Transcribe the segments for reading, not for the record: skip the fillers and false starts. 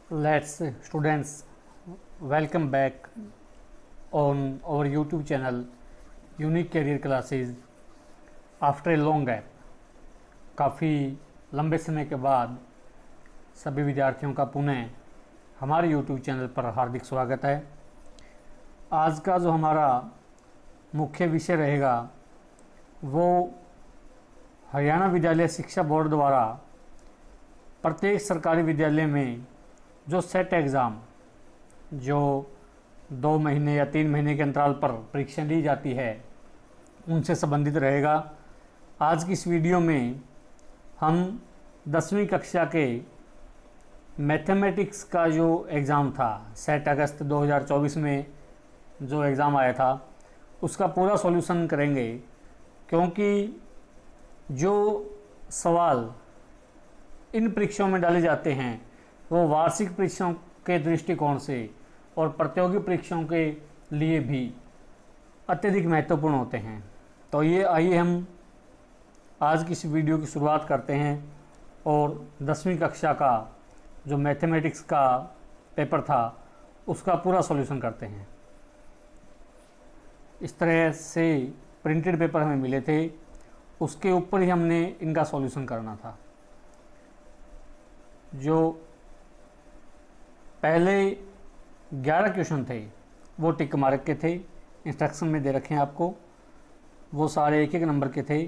Let's students welcome back on our YouTube channel Unique Career Classes after a long gap। काफ़ी लंबे समय के बाद सभी विद्यार्थियों का पुनः हमारे YouTube चैनल पर हार्दिक स्वागत है। आज का जो हमारा मुख्य विषय रहेगा वो हरियाणा विद्यालय शिक्षा बोर्ड द्वारा प्रत्येक सरकारी विद्यालय में जो सेट एग्ज़ाम जो 2 महीने या 3 महीने के अंतराल पर परीक्षा ली जाती है उनसे संबंधित रहेगा। आज की इस वीडियो में हम 10वीं कक्षा के मैथमेटिक्स का जो एग्ज़ाम था सेट अगस्त 2024 में जो एग्ज़ाम आया था उसका पूरा सॉल्यूशन करेंगे, क्योंकि जो सवाल इन परीक्षाओं में डाले जाते हैं वो वार्षिक परीक्षाओं के दृष्टिकोण से और प्रतियोगी परीक्षाओं के लिए भी अत्यधिक महत्वपूर्ण होते हैं। तो ये आइए हम आज की इस वीडियो की शुरुआत करते हैं और 10वीं कक्षा का जो मैथमेटिक्स का पेपर था उसका पूरा सॉल्यूशन करते हैं। इस तरह से प्रिंटेड पेपर हमें मिले थे, उसके ऊपर ही हमने इनका सॉल्यूशन करना था। जो पहले 11 क्वेश्चन थे वो टिक मार्क के थे, इंस्ट्रक्शन में दे रखे हैं आपको, वो सारे एक नंबर के थे।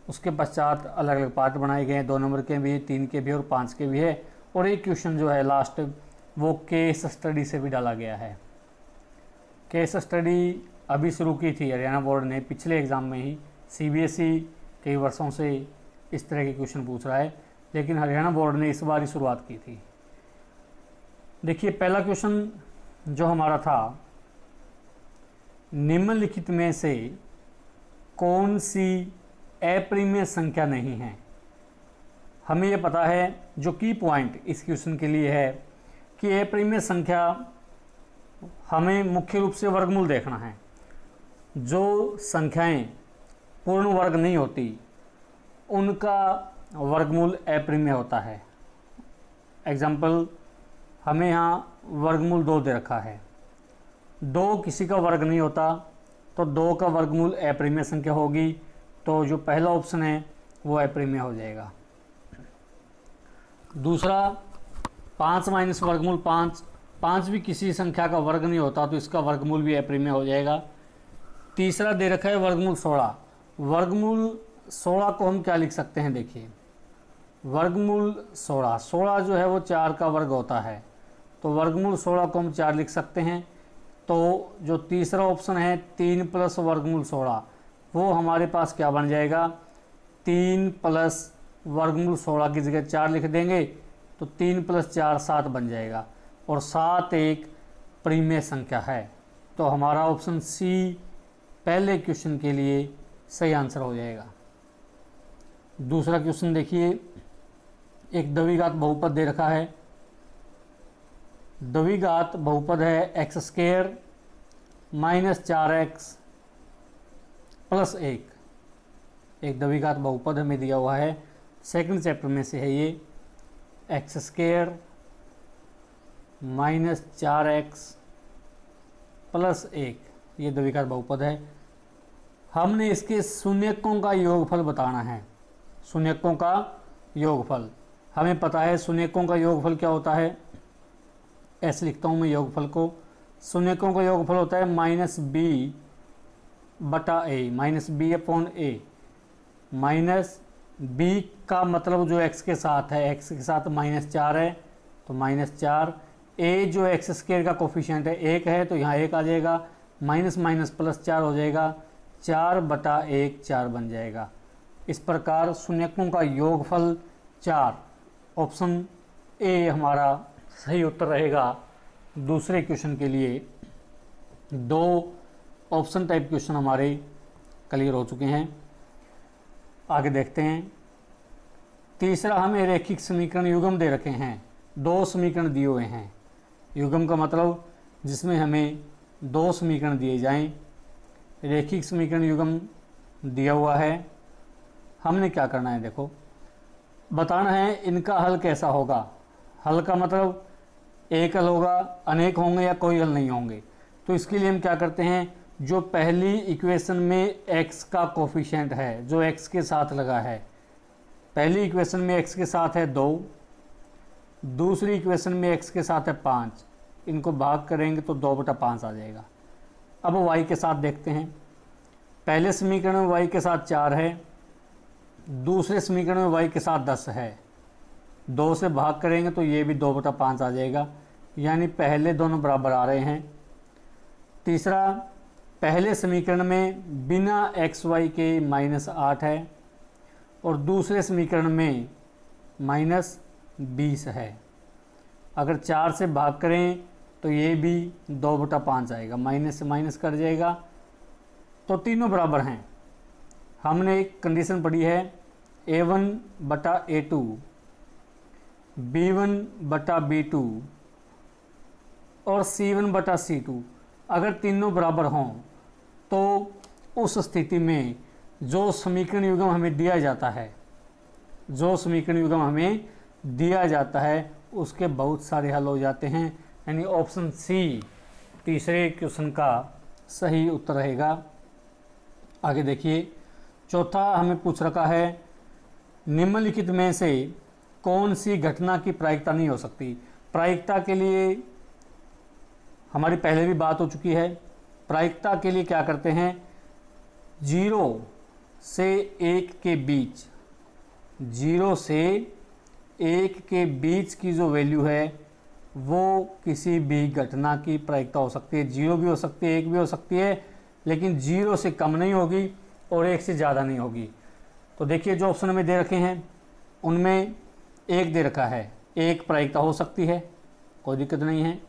उसके पश्चात अलग अलग पार्ट बनाए गए हैं, 2 नंबर के भी, 3 के भी और 5 के भी है। और एक क्वेश्चन जो है लास्ट वो केस स्टडी से भी डाला गया है। केस स्टडी अभी शुरू की थी हरियाणा बोर्ड ने पिछले एग्ज़ाम में ही। CBSE कई वर्षों से इस तरह के क्वेश्चन पूछ रहा है, लेकिन हरियाणा बोर्ड ने इस बार ही शुरुआत की थी। देखिए पहला क्वेश्चन जो हमारा था, निम्नलिखित में से कौन सी अप्रिमेय संख्या नहीं है। हमें यह पता है, जो की पॉइंट इस क्वेश्चन के लिए है कि अप्रिमेय संख्या हमें मुख्य रूप से वर्गमूल देखना है। जो संख्याएं पूर्ण वर्ग नहीं होती उनका वर्गमूल अप्रिमेय होता है। एग्जाम्पल, हमें यहाँ वर्गमूल 2 दे रखा है, 2 किसी का वर्ग नहीं होता तो 2 का वर्गमूल अप्रिमेय संख्या होगी। तो जो पहला ऑप्शन है वो अप्रिमेय हो जाएगा। दूसरा, 5 माइनस वर्गमूल 5, 5 भी किसी संख्या का वर्ग नहीं होता तो इसका वर्गमूल भी अप्रिमेय हो जाएगा। तीसरा दे रखा है वर्गमूल 16। वर्गमूल 16 को हम क्या लिख सकते हैं, देखिए वर्गमूल 16 जो है वो 4 का वर्ग होता है, तो वर्गमूल 16 को हम 4 लिख सकते हैं। तो जो तीसरा ऑप्शन है 3 प्लस वर्गमूल 16, वो हमारे पास क्या बन जाएगा, 3 प्लस वर्गमूल 16 की जगह 4 लिख देंगे तो 3 प्लस 4 7 बन जाएगा, और 7 एक परिमेय संख्या है। तो हमारा ऑप्शन सी पहले क्वेश्चन के लिए सही आंसर हो जाएगा। दूसरा क्वेश्चन देखिए, एक द्विघात बहुपद दे रखा है। द्विघात बहुपद है x² माइनस 4x प्लस 1। एक द्विघात बहुपद हमें दिया हुआ है, सेकंड चैप्टर में से है ये, x² माइनस 4x प्लस 1, ये द्विघात बहुपद है। हमने इसके शून्यकों का योगफल बताना है। शून्यकों का योगफल हमें पता है, शून्यकों का योगफल क्या होता है, ऐसे लिखता हूँ मैं योगफल को। शून्यकों का योगफल होता है -b/a, -b/a। माइनस b का मतलब जो x के साथ है, x के साथ -4 है तो -4। a जो x² का कोफिशिएंट है 1 है तो यहाँ 1 आ जाएगा, माइनस माइनस प्लस 4 हो जाएगा, 4/1 4 बन जाएगा। इस प्रकार शून्यकों का योगफल 4, ऑप्शन ए हमारा सही उत्तर रहेगा। दूसरे क्वेश्चन के लिए 2 ऑप्शन टाइप क्वेश्चन हमारे क्लियर हो चुके हैं। आगे देखते हैं। तीसरा, हमें रैखिक समीकरण युग्म दे रखे हैं। 2 समीकरण दिए हुए हैं। युग्म का मतलब जिसमें हमें 2 समीकरण दिए जाएं। रैखिक समीकरण युग्म दिया हुआ है। हमने क्या करना है, देखो बताना है इनका हल कैसा होगा। हल का मतलब एक हल होगा, अनेक होंगे या कोई हल नहीं होंगे। तो इसके लिए हम क्या करते हैं, जो पहली इक्वेशन में x का कोफिशिएंट है, जो x के साथ लगा है, पहली इक्वेशन में x के साथ है 2, दूसरी इक्वेशन में x के साथ है 5, इनको भाग करेंगे तो 2/5 आ जाएगा। अब y के साथ देखते हैं, पहले समीकरण में y के साथ 4 है, दूसरे समीकरण में y के साथ 10 है, 2 से भाग करेंगे तो ये भी 2/5 आ जाएगा, यानी पहले दोनों बराबर आ रहे हैं। तीसरा, पहले समीकरण में बिना xy के -8 है और दूसरे समीकरण में -20 है। अगर 4 से भाग करें तो ये भी 2/5 आएगा, माइनस से माइनस कर जाएगा, तो तीनों बराबर हैं। हमने एक कंडीशन पढ़ी है a1/a2 b1/b2 और c1/c2। अगर तीनों बराबर हों तो उस स्थिति में जो समीकरण युग्म हमें दिया जाता है, जो समीकरण युग्म हमें दिया जाता है उसके बहुत सारे हल हो जाते हैं, यानी ऑप्शन सी तीसरे क्वेश्चन का सही उत्तर रहेगा। आगे देखिए, चौथा हमें पूछ रखा है निम्नलिखित में से कौन सी घटना की प्रायिकता नहीं हो सकती। प्रायिकता के लिए हमारी पहले भी बात हो चुकी है। प्रायिकता के लिए क्या करते हैं, 0 से 1 के बीच, 0 से 1 के बीच की जो वैल्यू है वो किसी भी घटना की प्रायिकता हो सकती है। 0 भी हो सकती है, 1 भी हो सकती है, लेकिन 0 से कम नहीं होगी और 1 से ज़्यादा नहीं होगी। तो देखिए जो ऑप्शन में दे रखे हैं उनमें 1 दे रखा है, 1 प्रायिकता हो सकती है, कोई दिक्कत नहीं है।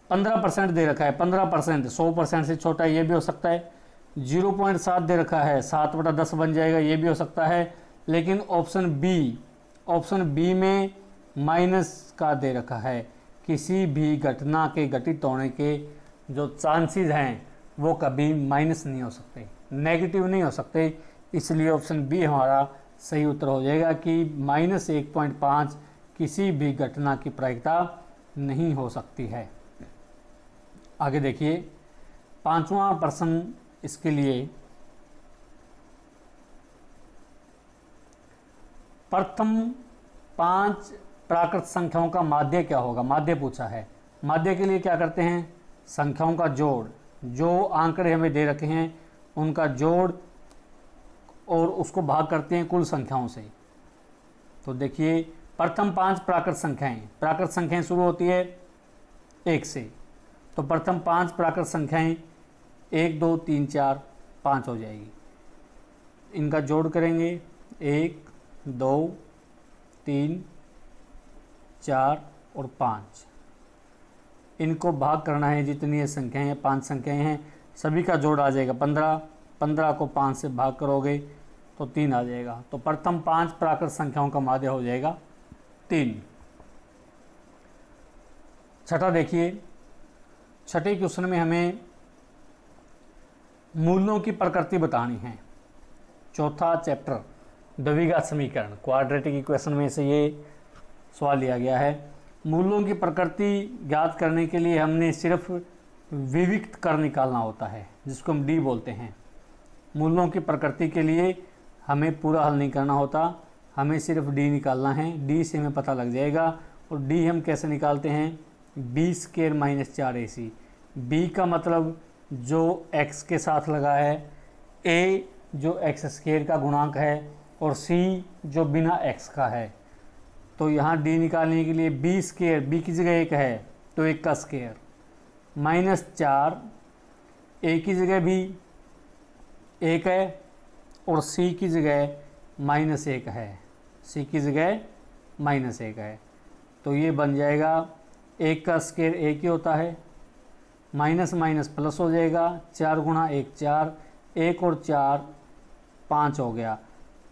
15% दे रखा है, 15%, 100% से छोटा ये भी हो सकता है। 0.7 दे रखा है, 7/10 बन जाएगा, ये भी हो सकता है। लेकिन ऑप्शन बी में माइनस का दे रखा है, किसी भी घटना के घटित होने के जो चांसेस हैं वो कभी माइनस नहीं हो सकते, नेगेटिव नहीं हो सकते। इसलिए ऑप्शन बी हमारा सही उत्तर हो जाएगा कि -1.5 किसी भी घटना की प्रायिकता नहीं हो सकती है। आगे देखिए, 5वां प्रश्न इसके लिए, प्रथम 5 प्राकृत संख्याओं का माध्य क्या होगा। माध्य पूछा है। माध्य के लिए क्या करते हैं, संख्याओं का जोड़, जो आंकड़े हमें दे रखे हैं उनका जोड़ और उसको भाग करते हैं कुल संख्याओं से। तो देखिए, प्रथम 5 प्राकृत संख्याएं शुरू होती है 1 से, तो प्रथम 5 प्राकृत संख्याएं 1 2 3 4 5 हो जाएगी। इनका जोड़ करेंगे 1 2 3 4 और 5। इनको भाग करना है, जितनी ये संख्याएं हैं, 5 संख्याएं हैं, सभी का जोड़ आ जाएगा 15। 15 को 5 से भाग करोगे तो 3 आ जाएगा। तो प्रथम 5 प्राकृत संख्याओं का माध्य हो जाएगा 3। छठा देखिए, छठे क्वेश्चन में हमें मूलों की प्रकृति बतानी है। चौथा चैप्टर द्विघात समीकरण, क्वाड्रेटिक इक्वेशन में से ये सवाल लिया गया है। मूलों की प्रकृति ज्ञात करने के लिए हमने सिर्फ विविक्त कर निकालना होता है, जिसको हम डी बोलते हैं। मूलों की प्रकृति के लिए हमें पूरा हल नहीं करना होता, हमें सिर्फ डी निकालना है। डी से हमें पता लग जाएगा। और डी हम कैसे निकालते हैं, b² - 4ac। b का मतलब जो x के साथ लगा है, a जो x² का गुणांक है और c जो बिना x का है। तो यहाँ d निकालने के लिए b², b की जगह 1 है तो 1 का स्क्वायर, -4, a की जगह भी 1 है और c की जगह -1 है, c की जगह -1 है। तो ये बन जाएगा 1 का स्क्वायर 1 ही होता है, माइनस माइनस प्लस हो जाएगा, 4 × 1 4, 1 और 4 5 हो गया।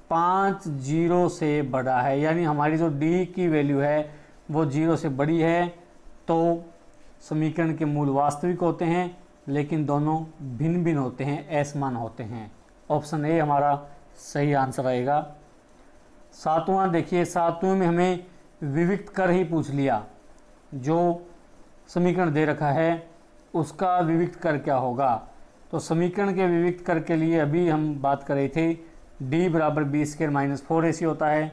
5 0 से बड़ा है, यानी हमारी जो d की वैल्यू है वो 0 से बड़ी है। तो समीकरण के मूल वास्तविक होते हैं, लेकिन दोनों भिन्न भिन्न होते हैं, असमान होते हैं। ऑप्शन ए हमारा सही आंसर रहेगा। 7वां देखिए, 7वें में हमें विविक्त कर ही पूछ लिया, जो समीकरण दे रखा है उसका विविक्त कर क्या होगा। तो समीकरण के विविक्त कर के लिए अभी हम बात कर रहे थे d बराबर बी स्क्वायर माइनस 4ac होता है,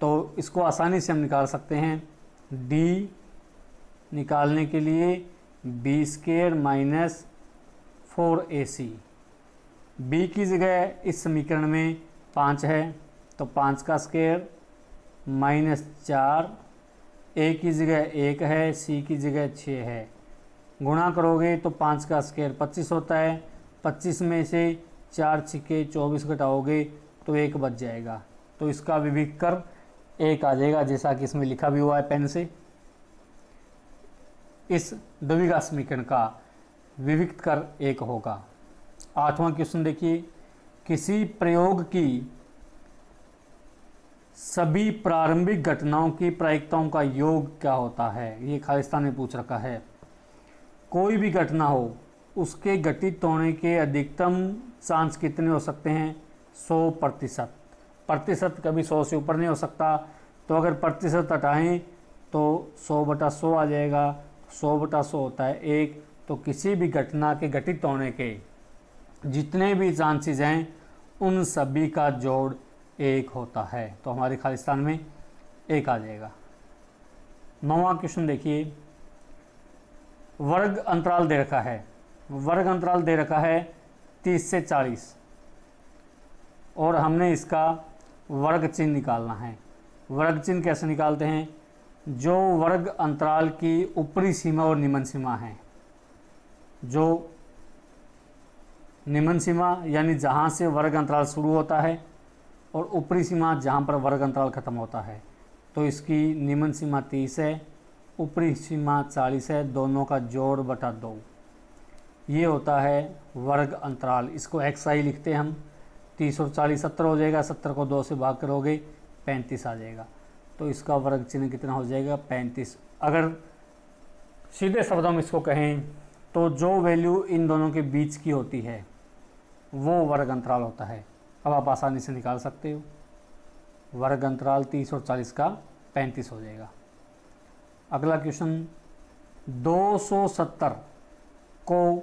तो इसको आसानी से हम निकाल सकते हैं। d निकालने के लिए B square minus 4ac, b की जगह इस समीकरण में 5 है तो 5 का स्क्वायर माइनस 4, a की जगह 1 है, c की जगह 6 है, गुणा करोगे तो 5 का स्क्वायर 25 होता है। 25 में से 4 छिके 24 घटाओगे तो 1 बच जाएगा, तो इसका विविक्त कर 1 आ जाएगा, जैसा कि इसमें लिखा भी हुआ है पेन से। इस द्विघात समीकरण का विविक्त कर 1 होगा। 8वां क्वेश्चन देखिए, किसी प्रयोग की सभी प्रारंभिक घटनाओं की प्रायिकताओं का योग क्या होता है। ये खालिस्तान में पूछ रखा है। कोई भी घटना हो उसके घटित होने के अधिकतम चांस कितने हो सकते हैं? 100%। प्रतिशत कभी 100 से ऊपर नहीं हो सकता, तो अगर प्रतिशत हटाएं तो 100/100 आ जाएगा। 100/100 होता है 1, तो किसी भी घटना के घटित होने के जितने भी चांसेस हैं उन सभी का जोड़ 1 होता है, तो हमारे खालिस्तान में 1 आ जाएगा। 9वां क्वेश्चन देखिए, वर्ग अंतराल दे रखा है। वर्ग अंतराल दे रखा है 30 से 40 और हमने इसका वर्ग चिन्ह निकालना है। वर्ग चिन्ह कैसे निकालते हैं? जो वर्ग अंतराल की ऊपरी सीमा और निम्न सीमा है, जो निम्न सीमा यानी जहाँ से वर्ग अंतराल शुरू होता है और ऊपरी सीमा जहाँ पर वर्ग अंतराल खत्म होता है, तो इसकी निम्न सीमा 30 है, ऊपरी सीमा 40 है, दोनों का जोड़ बटा 2, ये होता है वर्ग अंतराल। इसको xi लिखते हैं हम। 30 और 40 70 हो जाएगा, 70 को 2 से भाग करोगे 35 आ जाएगा, तो इसका वर्ग चिन्ह कितना हो जाएगा? 35। अगर सीधे शब्दों में इसको कहें तो जो वैल्यू इन दोनों के बीच की होती है वो वर्ग अंतराल होता है। अब आप आसानी से निकाल सकते हो, वर्ग अंतराल 30 और 40 का 35 हो जाएगा। अगला क्वेश्चन, 270 को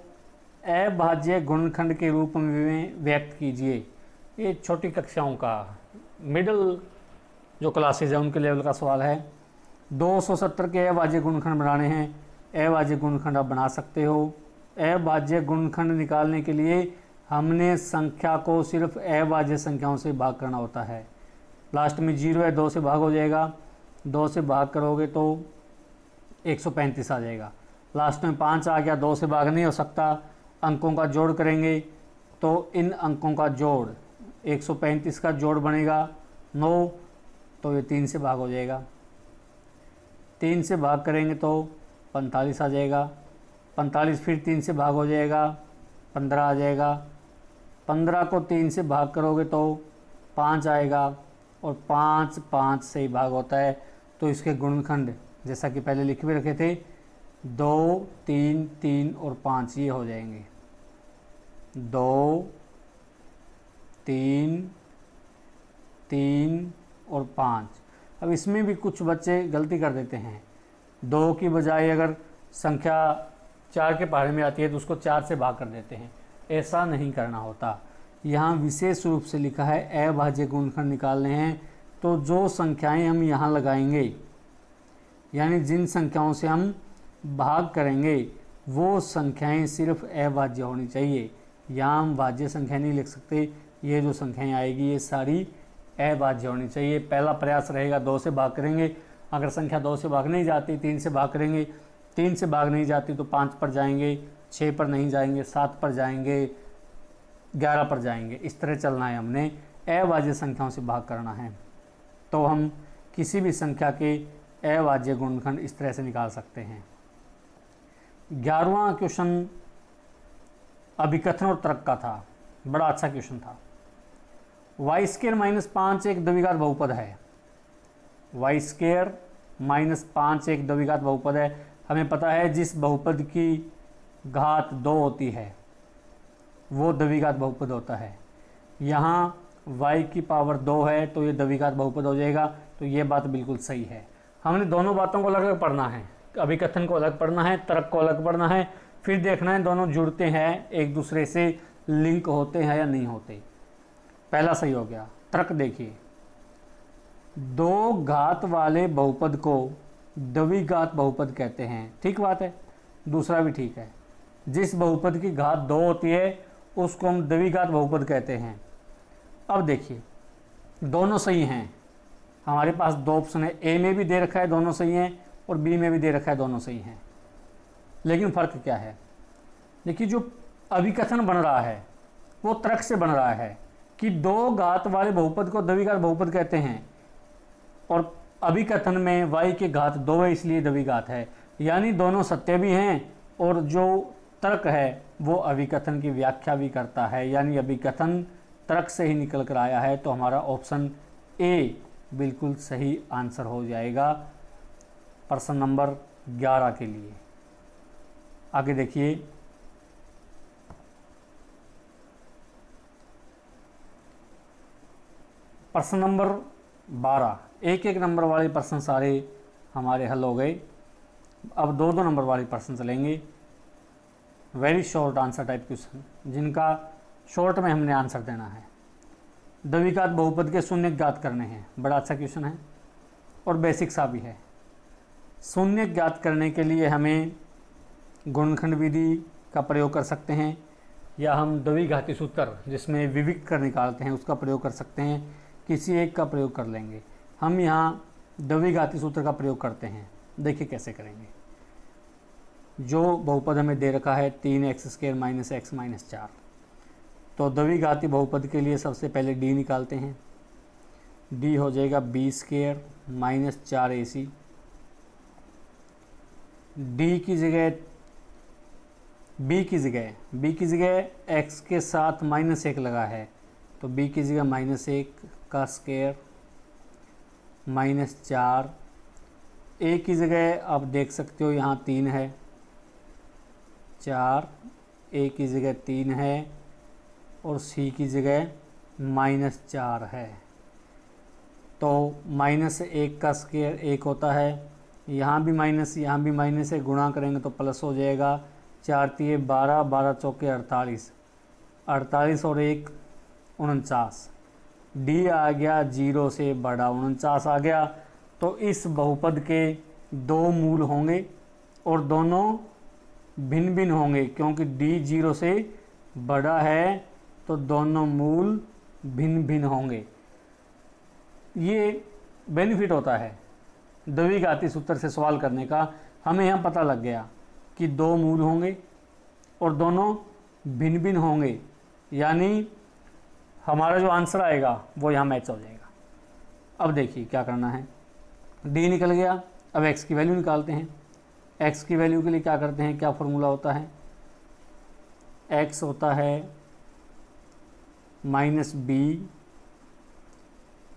अभाज्य गुणनखंड के रूप में व्यक्त कीजिए। ये छोटी कक्षाओं का, मिडिल जो क्लासेज है उनके लेवल का सवाल है। 270 के अभाज्य गुणनखंड बनाने हैं। अभाज्य गुणनखंड आप बना सकते हो। अभाज्य गुणनखंड निकालने के लिए हमने संख्या को सिर्फ अभाज्य संख्याओं से भाग करना होता है। लास्ट में 0 है, 2 से भाग हो जाएगा, 2 से भाग करोगे तो 135 आ जाएगा। लास्ट में 5 आ गया, 2 से भाग नहीं हो सकता, अंकों का जोड़ करेंगे तो इन अंकों का जोड़ 135 का जोड़ बनेगा 9, तो ये 3 से भाग हो जाएगा। 3 से भाग करेंगे तो 45 आ जाएगा, 45 फिर 3 से भाग हो जाएगा 15 आ जाएगा, 15 को 3 से भाग करोगे तो 5 आएगा और 5 5 से ही भाग होता है, तो इसके गुणनखंड जैसा कि पहले लिख भी रखे थे 2 3 3 और 5 ये हो जाएंगे। 2 3 3 और 5। अब इसमें भी कुछ बच्चे गलती कर देते हैं, 2 की बजाय अगर संख्या 4 के पहाड़े में आती है तो उसको 4 से भाग कर देते हैं। ऐसा नहीं करना होता। यहाँ विशेष रूप से लिखा है अभाज्य गुणनखंड निकालने हैं, तो जो संख्याएं हम यहाँ लगाएंगे यानी जिन संख्याओं से हम भाग करेंगे वो संख्याएं सिर्फ अभाज्य होनी चाहिए। यहाँ हम भाज्य संख्या नहीं लिख सकते, ये जो संख्याएं आएगी ये सारी अभाज्य होनी चाहिए। पहला प्रयास रहेगा 2 से भाग करेंगे, अगर संख्या 2 से भाग नहीं जाती 3 से भाग करेंगे, 3 से भाग नहीं जाती तो 5 पर जाएंगे, 6 पर नहीं जाएंगे, 7 पर जाएंगे, 11 पर जाएंगे। इस तरह चलना है, हमने अभाज्य संख्याओं से भाग करना है। तो हम किसी भी संख्या के अभाज्य गुणनखंड इस तरह से निकाल सकते हैं। 11वां क्वेश्चन अभिकथन और तर्क का था, बड़ा अच्छा क्वेश्चन था। y² - 5 एक द्विघात बहुपद है। y² - 5 एक द्विघात बहुपद है। हमें पता है जिस बहुपद की घात 2 होती है वो द्विघात बहुपद होता है। यहाँ y की पावर 2 है तो ये द्विघात बहुपद हो जाएगा, तो ये बात बिल्कुल सही है। हमने दोनों बातों को अलग अलग पढ़ना है, अभिकथन को अलग पढ़ना है, तर्क को अलग पढ़ना है, फिर देखना है दोनों जुड़ते हैं एक दूसरे से, लिंक होते हैं या नहीं होते। पहला सही हो गया। तर्क देखिए, दो घात वाले बहुपद को द्विघात बहुपद कहते हैं, ठीक बात है। दूसरा भी ठीक है, जिस बहुपद की घात 2 होती है उसको हम द्विघात बहुपद कहते हैं। अब देखिए दोनों सही हैं, हमारे पास दो ऑप्शन है, ए में भी दे रखा है दोनों सही हैं और बी में भी दे रखा है दोनों सही हैं। लेकिन फ़र्क क्या है, देखिए जो अभिकथन बन रहा है वो तर्क से बन रहा है कि दो घात वाले बहुपद को द्विघात बहुपद कहते हैं, और अभिकथन में y की घात 2 है इसलिए द्विघात है, यानी दोनों सत्य भी हैं और जो तर्क है वो अभिकथन की व्याख्या भी करता है, यानी अभिकथन तर्क से ही निकल कर आया है। तो हमारा ऑप्शन ए बिल्कुल सही आंसर हो जाएगा प्रश्न नंबर 11 के लिए। आगे देखिए, प्रश्न नंबर 12, एक एक नंबर वाले प्रश्न सारे हमारे हल हो गए। अब दो दो नंबर वाले प्रश्न चलेंगे, very short answer type question, जिनका शॉर्ट में हमने आंसर देना है। द्विघात बहुपद के शून्य ज्ञात करने हैं, बड़ा अच्छा क्वेश्चन है और बेसिक सा भी है। शून्य ज्ञात करने के लिए हमें गुणनखंड विधि का प्रयोग कर सकते हैं, या हम द्विघाती सूत्र जिसमें विविक्त कर निकालते हैं उसका प्रयोग कर सकते हैं, किसी एक का प्रयोग कर लेंगे। हम यहाँ द्विघाती सूत्र का प्रयोग करते हैं, देखिए कैसे करेंगे। जो बहुपद हमें दे रखा है 3x² - x - 4, तो द्विघाती बहुपद के लिए सबसे पहले d निकालते हैं। d हो जाएगा b² - 4ac। b की जगह x के साथ -1 लगा है, तो b की जगह -1 का स्क्वायर -4। a की जगह आप देख सकते हो यहाँ 3 है, 4, a की जगह 3 है और c की जगह -4 है। तो -1 का स्क्वायर 1 होता है, यहाँ भी माइनस यहाँ भी माइनस है, गुणा करेंगे तो प्लस हो जाएगा। 4 तिये 12, 12 चौके 48, 48 और 1 49। डी आ गया 0 से बड़ा 49 आ गया। तो इस बहुपद के दो मूल होंगे और दोनों भिन्न भिन्न होंगे, क्योंकि डी 0 से बड़ा है तो दोनों मूल भिन्न भिन्न होंगे। ये बेनिफिट होता है द्विघाती सूत्र से सवाल करने का। हमें यहाँ पता लग गया कि दो मूल होंगे और दोनों भिन्न भिन्न होंगे, यानी हमारा जो आंसर आएगा वो यहाँ मैच हो जाएगा। अब देखिए क्या करना है, डी निकल गया, अब एक्स की वैल्यू निकालते हैं। एक्स की वैल्यू के लिए क्या करते हैं, क्या फॉर्मूला होता है, एक्स होता है -b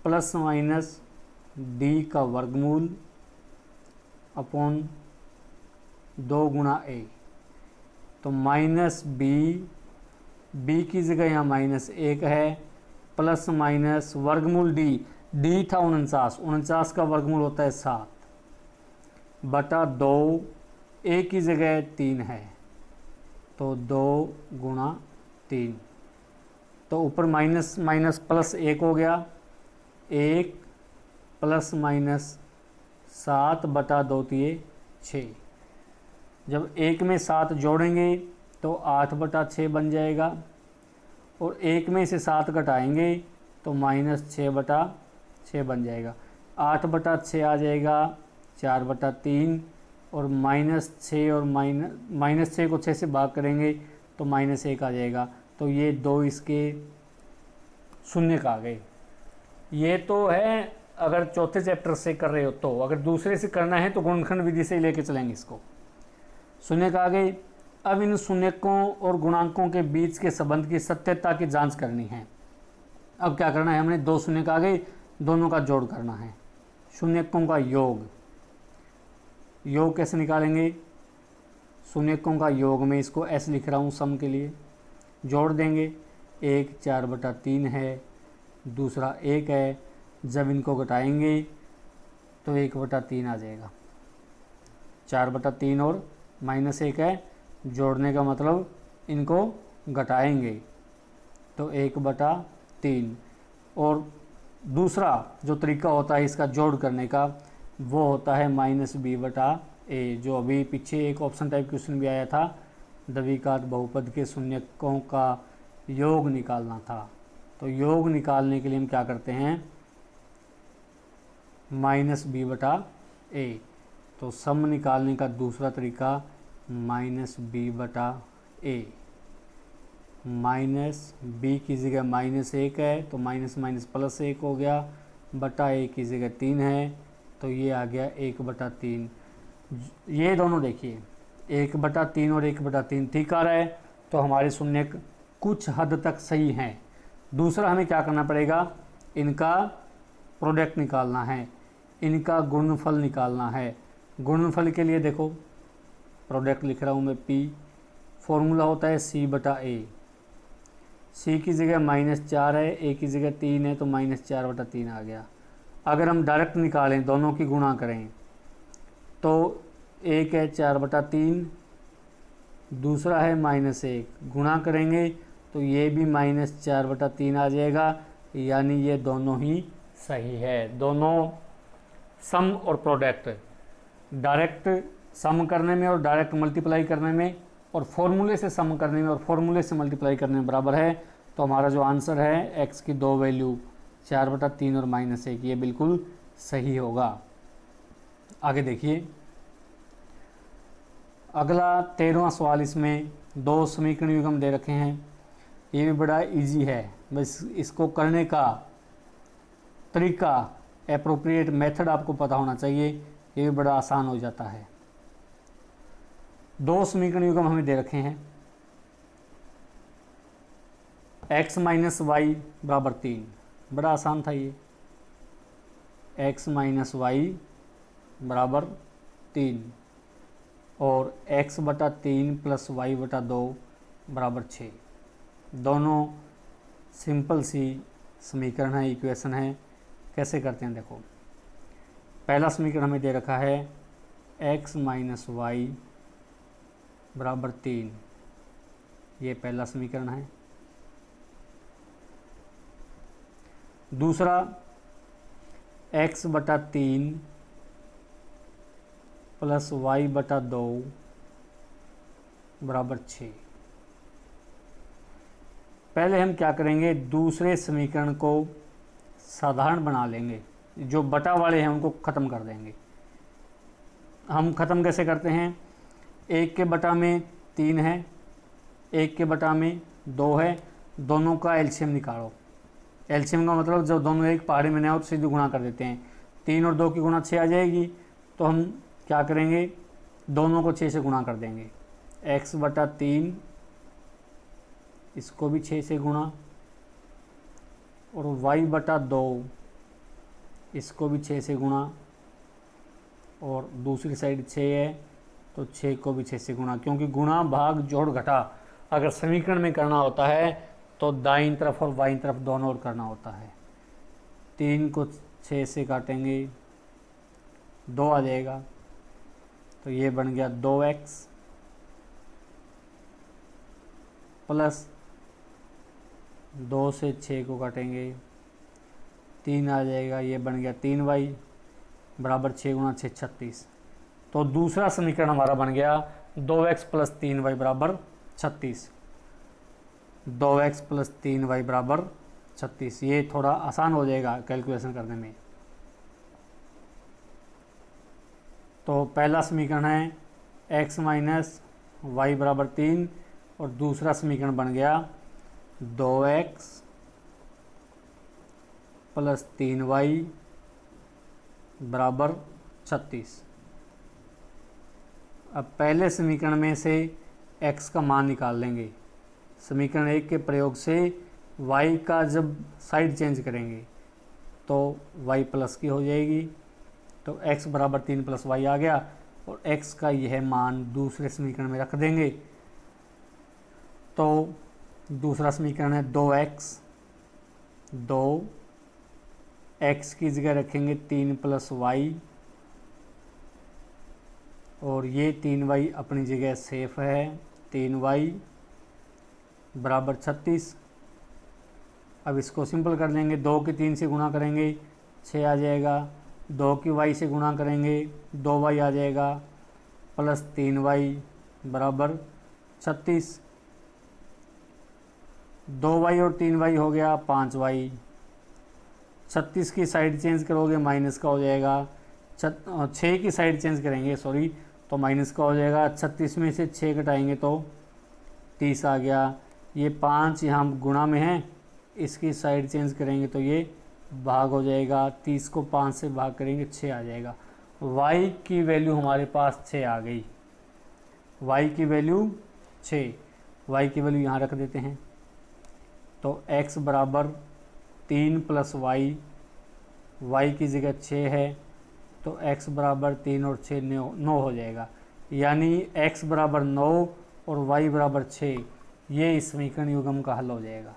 ± d का वर्गमूल अपॉन 2 गुणा a। तो -b की जगह यहाँ -1 है, प्लस माइनस वर्गमूल d था 49 का वर्गमूल होता है 7 बटा 2, a की जगह 3 है तो 2 गुणा 3। तो ऊपर माइनस माइनस प्लस 1 हो गया, 1 प्लस माइनस 7 बटा 2 तिये 6। जब 1 में 7 जोड़ेंगे तो 8 बटा 6 बन जाएगा, और 1 में से 7 घटाएंगे तो -6 बटा 6 बन जाएगा। 8 बटा 6 आ जाएगा 4 बटा 3, और -6 और -6 को 6 से भाग करेंगे तो -1 आ जाएगा। तो ये 2 इसके शून्य का आ गए। ये तो है अगर चौथे चैप्टर से कर रहे हो, तो अगर दूसरे से करना है तो गुणनखंड विधि से लेके चलेंगे इसको। शून्य का आ गए। अब इन शून्यकों और गुणांकों के बीच के संबंध की सत्यता की जांच करनी है। अब क्या करना है, हमने 2 शून्य आ गए, दोनों का जोड़ करना है। शून्यकों का योग कैसे निकालेंगे, शून्यकों का योग में इसको ऐसे लिख रहा हूँ सम के लिए, जोड़ देंगे। 1 4 बटा 3 है, दूसरा 1 है। जब इनको घटाएंगे तो 1/3 आ जाएगा। 4/3 और -1 है, जोड़ने का मतलब इनको घटाएंगे तो 1/3। और दूसरा जो तरीका होता है इसका जोड़ करने का वो होता है -b/a, जो अभी पीछे एक ऑप्शन टाइप क्वेश्चन भी आया था, द्विघात बहुपद के शून्यकों का योग निकालना था। तो योग निकालने के लिए हम क्या करते हैं, -b/a। तो सम निकालने का दूसरा तरीका -b/a, -b की जगह -1 है तो +1 हो गया, बटा a की जगह 3 है तो ये आ गया 1/3। ये दोनों देखिए 1/3 और 1/3 ठीक आ रहा है, तो हमारे शून्यक कुछ हद तक सही हैं। दूसरा हमें क्या करना पड़ेगा, इनका प्रोडक्ट निकालना है, इनका गुणनफल निकालना है। गुणनफल के लिए देखो प्रोडक्ट लिख रहा हूँ मैं p, फॉर्मूला होता है c/a। c की जगह -4 है, a की जगह 3 है तो -4/3 आ गया। अगर हम डायरेक्ट निकालें, दोनों की गुणा करें तो एक है 4/3, दूसरा है -1, गुणा करेंगे तो ये भी -4/3 आ जाएगा, यानी ये दोनों ही सही है। दोनों सम और प्रोडक्ट, डायरेक्ट सम करने में और डायरेक्ट मल्टीप्लाई करने में और फॉर्मूले से सम करने में और फॉर्मूले से मल्टीप्लाई करने में बराबर है। तो हमारा जो आंसर है x की दो वैल्यू 4/3 और -1, ये बिल्कुल सही होगा। आगे देखिए अगला 13वां सवाल, इसमें 2 समीकरण युग्म दे रखे हैं। ये भी बड़ा इजी है, बस इसको करने का तरीका, एप्रोप्रिएट मेथड आपको पता होना चाहिए, ये भी बड़ा आसान हो जाता है। 2 समीकरण युग्म हमें दे रखे हैं, x - y = 3, बड़ा आसान था ये, x - y = 3 और x/3 + y/2 = 6। दोनों सिंपल सी समीकरण है, इक्वेशन है। कैसे करते हैं देखो, पहला समीकरण हमें दे रखा है x - y = 3, ये पहला समीकरण है। दूसरा x/3 + y/2 = 6। पहले हम क्या करेंगे, दूसरे समीकरण को साधारण बना लेंगे, जो बटा वाले हैं उनको ख़त्म कर देंगे। हम ख़त्म कैसे करते हैं, 1 के बटा में 3 है, 1 के बटा में 2 है, दोनों का एलसीएम निकालो। एलसीएम का मतलब जब दोनों एक पहाड़ी में न हो तो सीधे गुणा कर देते हैं। 3 और 2 की गुणा 6 आ जाएगी, तो हम क्या करेंगे, दोनों को 6 से गुणा कर देंगे। x/3 इसको भी 6 से गुणा, और y/2 इसको भी 6 से गुणा, और दूसरी साइड 6 है तो 6 को भी 6 से गुणा, क्योंकि गुणा भाग जोड़ घटा अगर समीकरण में करना होता है तो दाईं तरफ और बाईं तरफ दोनों ओर करना होता है। 3 को 6 से काटेंगे 2 आ जाएगा, तो ये बन गया 2x प्लस 2 से 6 को काटेंगे 3 आ जाएगा, ये बन गया 3y = 6 × 6 = 36। तो दूसरा समीकरण हमारा बन गया 2x + 3y = 36। 2x + 3y = 36। ये थोड़ा आसान हो जाएगा कैलकुलेशन करने में। तो पहला समीकरण है x - y = 3 और दूसरा समीकरण बन गया 2x + 3y = 36। अब पहले समीकरण में से x का मान निकाल लेंगे। समीकरण 1 के प्रयोग से y का जब साइड चेंज करेंगे तो y प्लस की हो जाएगी, तो x = 3 + y आ गया, और x का यह मान दूसरे समीकरण में रख देंगे। तो दूसरा समीकरण है 2x, 2 x की जगह रखेंगे 3 + y और ये 3y अपनी जगह सेफ है। 3y बराबर 36। अब इसको सिंपल कर लेंगे, 2 की 3 से गुणा करेंगे 6 आ जाएगा, 2 की y से गुणा करेंगे 2y आ जाएगा, प्लस 3y बराबर 36। 2y और 3y हो गया 5y। 36 की साइड चेंज करोगे माइनस का हो जाएगा, 6 की साइड चेंज करेंगे सॉरी तो माइनस का हो जाएगा। 36 में से 6 घटाएंगे तो 30 आ गया। ये 5 यहाँ गुणा में है, इसकी साइड चेंज करेंगे तो ये भाग हो जाएगा। 30 को 5 से भाग करेंगे 6 आ जाएगा। y की वैल्यू हमारे पास 6 आ गई। y की वैल्यू 6, y की वैल्यू यहाँ रख देते हैं। तो x बराबर 3 प्लस y, y की जगह 6 है तो x बराबर 3 और 6 9 हो जाएगा। यानी x बराबर 9 और y बराबर 6, ये इस समीकरण युग्म का हल हो जाएगा।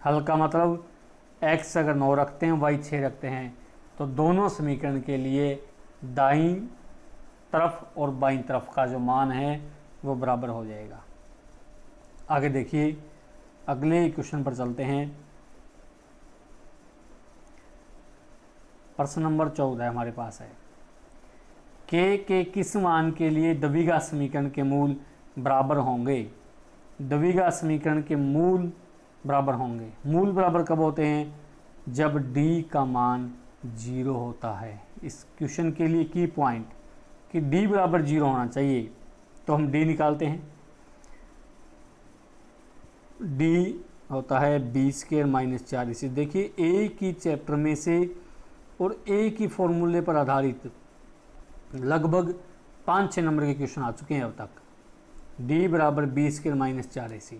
हल का मतलब x अगर 9 रखते हैं y 6 रखते हैं तो दोनों समीकरण के लिए दाईं तरफ और बाईं तरफ का जो मान है वो बराबर हो जाएगा। आगे देखिए, अगले क्वेश्चन पर चलते हैं। प्रश्न नंबर 14 हमारे पास है, के किस मान के लिए द्विघात समीकरण के मूल बराबर होंगे। द्विघात समीकरण के मूल बराबर होंगे। मूल बराबर कब होते हैं? जब d का मान 0 होता है। इस क्वेश्चन के लिए की पॉइंट कि d बराबर 0 होना चाहिए, तो हम d निकालते हैं। d होता है b² माइनस 4। इसे देखिए, ए की चैप्टर में से और ए की फॉर्मूले पर आधारित लगभग 5-6 नंबर के क्वेश्चन आ चुके हैं अब तक। d बराबर b² माइनस 4ac,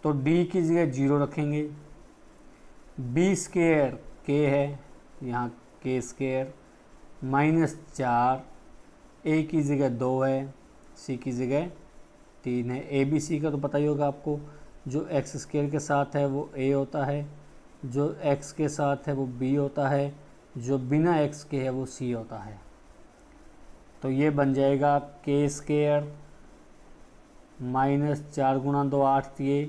तो d की जगह 0 रखेंगे। b² k है, यहाँ k² माइनस 4, a की जगह 2 है, c की जगह 3 है। a b c का तो पता ही होगा आपको, जो x² के साथ है वो a होता है, जो x के साथ है वो b होता है, जो बिना x के है वो c होता है। तो ये बन जाएगा k² माइनस 4 गुणा 2 8 दिए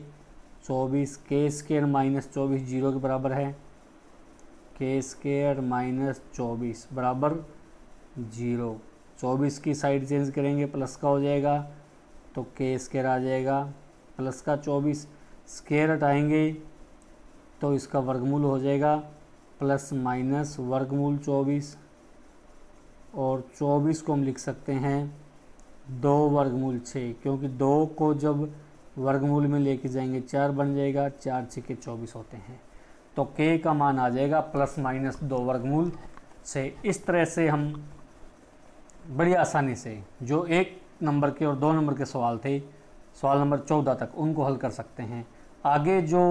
24, k² माइनस 24 0 के बराबर है, k² माइनस 24 बराबर 0। 24 की साइड चेंज करेंगे प्लस का हो जाएगा, तो k² आ जाएगा प्लस का 24। स्क्वायर हटाएंगे तो इसका वर्गमूल हो जाएगा प्लस माइनस वर्गमूल 24, और 24 को हम लिख सकते हैं 2 वर्गमूल 6, क्योंकि 2 को जब वर्गमूल में लेके जाएंगे 4 बन जाएगा, 4 6 के 24 होते हैं। तो k का मान आ जाएगा प्लस माइनस 2 वर्गमूल 6। इस तरह से हम बड़ी आसानी से जो 1 नंबर के और 2 नंबर के सवाल थे, सवाल नंबर 14 तक, उनको हल कर सकते हैं। आगे जो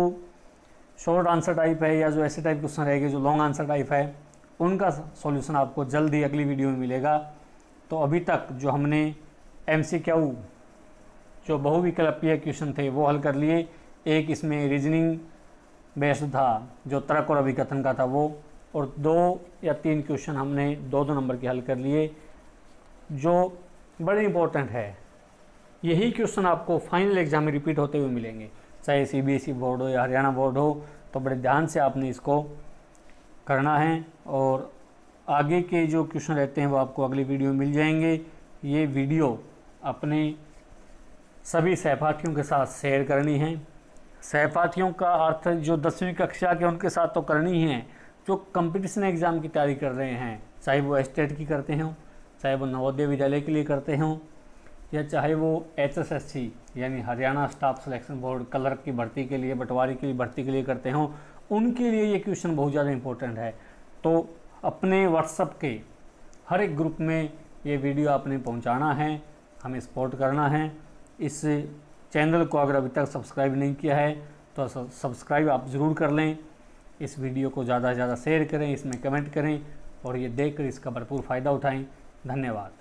शॉर्ट आंसर टाइप है या जो ऐसे टाइप क्वेश्चन रहेंगे जो लॉन्ग आंसर टाइप है, उनका सॉल्यूशन आपको जल्द ही अगली वीडियो में मिलेगा। तो अभी तक जो हमने MCQ जो बहुविकल्पीय क्वेश्चन थे वो हल कर लिए। एक इसमें रीजनिंग बेस्ड था जो तर्क और अभिकथन का था वो, और 2 या 3 क्वेश्चन हमने 2-2 नंबर के हल कर लिए, जो बड़े इंपॉर्टेंट है। यही क्वेश्चन आपको फाइनल एग्जाम में रिपीट होते हुए मिलेंगे, चाहे CBSE बोर्ड हो या हरियाणा बोर्ड हो। तो बड़े ध्यान से आपने इसको करना है, और आगे के जो क्वेश्चन रहते हैं वो आपको अगली वीडियो में मिल जाएंगे। ये वीडियो अपने सभी सहपाठियों के साथ शेयर करनी है। सहपाठियों का अर्थ जो 10वीं कक्षा के उनके साथ तो करनी ही है, जो कंपटीशन एग्ज़ाम की तैयारी कर रहे हैं, चाहे वो स्टेट की करते हों, चाहे वो नवोदय विद्यालय के लिए करते हों, या चाहे वो HSSC यानी Haryana staff selection board clerk की भर्ती के लिए, पटवारी की भर्ती के लिए करते हों, उनके लिए ये क्वेश्चन बहुत ज़्यादा इंपॉर्टेंट है। तो अपने व्हाट्सएप के हर एक ग्रुप में ये वीडियो आपने पहुंचाना है, हमें सपोर्ट करना है। इस चैनल को अगर अभी तक सब्सक्राइब नहीं किया है तो सब्सक्राइब आप ज़रूर कर लें। इस वीडियो को ज़्यादा से ज़्यादा शेयर करें, इसमें कमेंट करें, और ये देखकर इसका भरपूर फ़ायदा उठाएं। धन्यवाद।